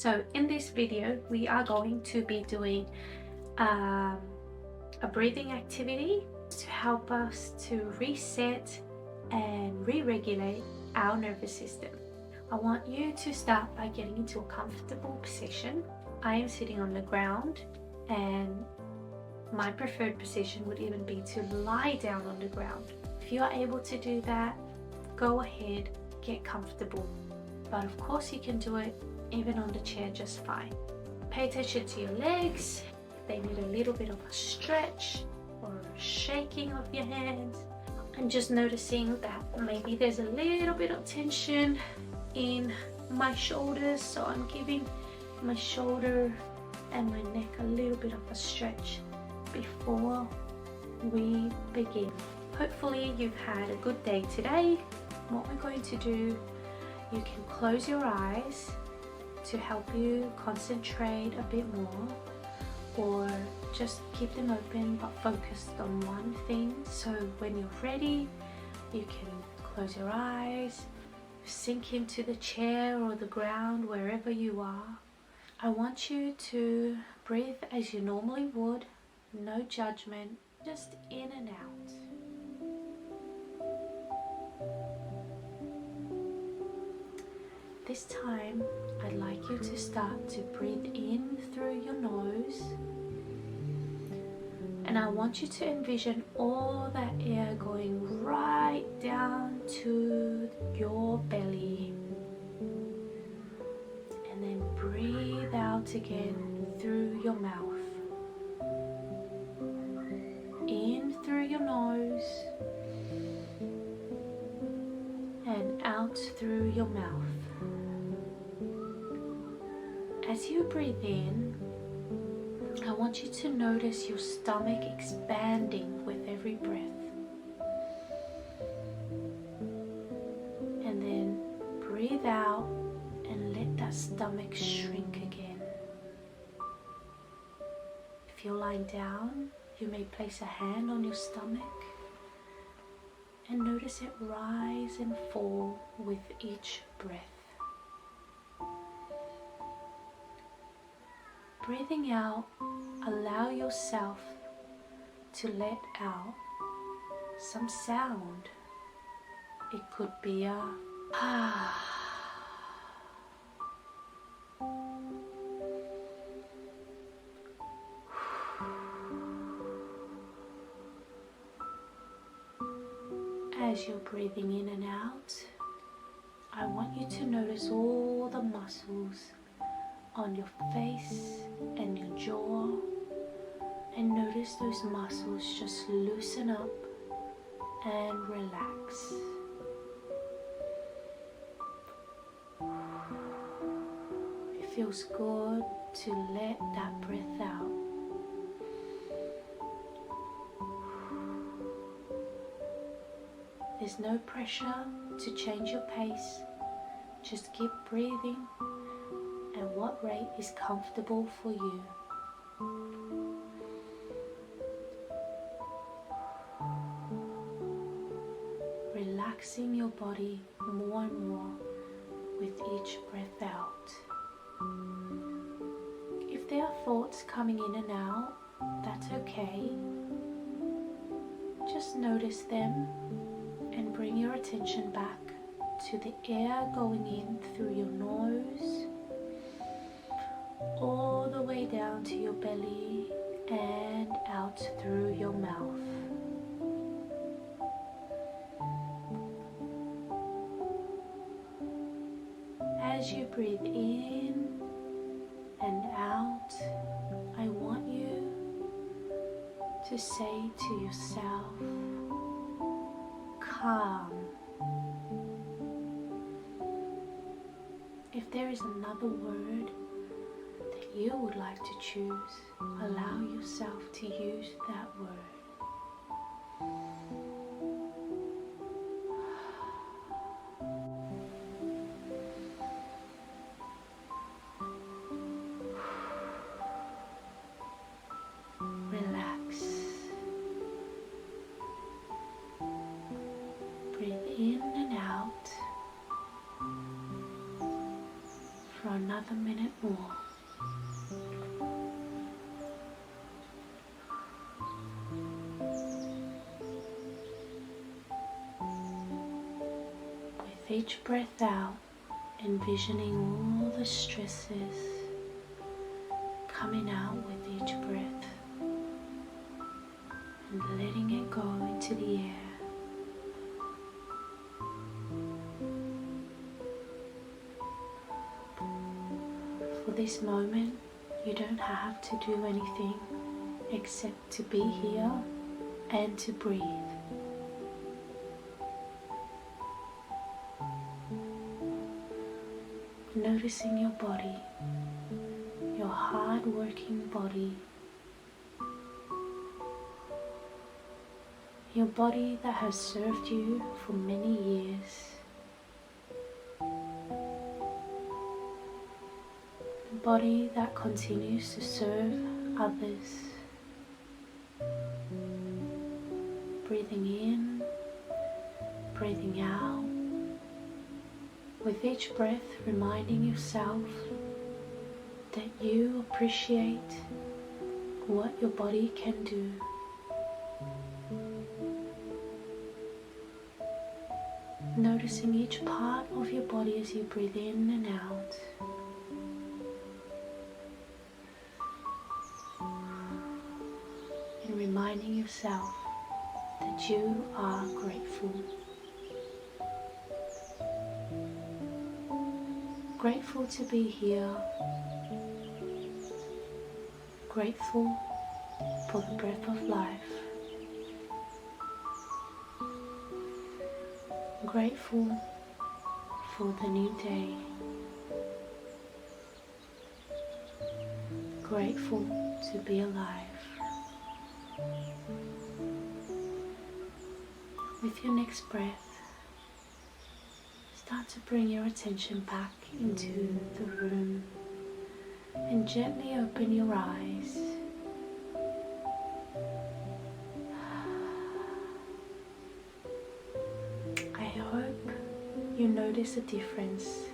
So in this video we are going to be doing a breathing activity to help us to reset and re-regulate our nervous system. I want you to start by getting into a comfortable position. I am sitting on the ground, and my preferred position would even be to lie down on the ground. If you are able to do that, go ahead, get comfortable. But of course you can do it even on the chair just fine. Pay attention to your legs. They need a little bit of a stretch or a shaking of your hands. I'm just noticing that maybe there's a little bit of tension in my shoulders, so I'm giving my shoulder and my neck a little bit of a stretch before we begin. Hopefully you've had a good day today. What we're going to do, you can close your eyes to help you concentrate a bit more, or just keep them open but focused on one thing. So when you're ready, you can close your eyes, sink into the chair or the ground, wherever you are. I want you to breathe as you normally would, no judgment, just in and out. This time, I'd like you to start to breathe in through your nose, and I want you to envision all that air going right down to your belly, and then breathe out again through your mouth. In through your nose and out through your mouth. As you breathe in, I want you to notice your stomach expanding with every breath. And then breathe out and let that stomach shrink again. If you're lying down, you may place a hand on your stomach and notice it rise and fall with each breath. Breathing out, allow yourself to let out some sound. It could be a ah. As you're breathing in and out, I want you to notice all the muscles on your face and your jaw, and notice those muscles just loosen up and relax. It feels good to let that breath out. There's no pressure to change your pace. Just keep breathing at what rate is comfortable for you. Relaxing your body more and more with each breath out. If there are thoughts coming in and out, that's okay. Just notice them and bring your attention back to the air going in through your nose, all the way down to your belly and out through your mouth. As you breathe in and out, I want you to say to yourself, calm. If there is another word that you would like to choose, allow yourself to use that word. Relax. Breathe in and out from another minute more. With each breath out, envisioning all the stresses coming out with each breath and letting it go into the air. For this moment, you don't have to do anything except to be here and to breathe. Noticing your body, your hard-working body, your body that has served you for many years, a body that continues to serve others. Breathing in, breathing out. With each breath, reminding yourself that you appreciate what your body can do. Noticing each part of your body as you breathe in and out. And reminding yourself that you are grateful. Grateful to be here, grateful for the breath of life, grateful for the new day, grateful to be alive. With your next breath, start to bring your attention back into the room and gently open your eyes. I hope you notice a difference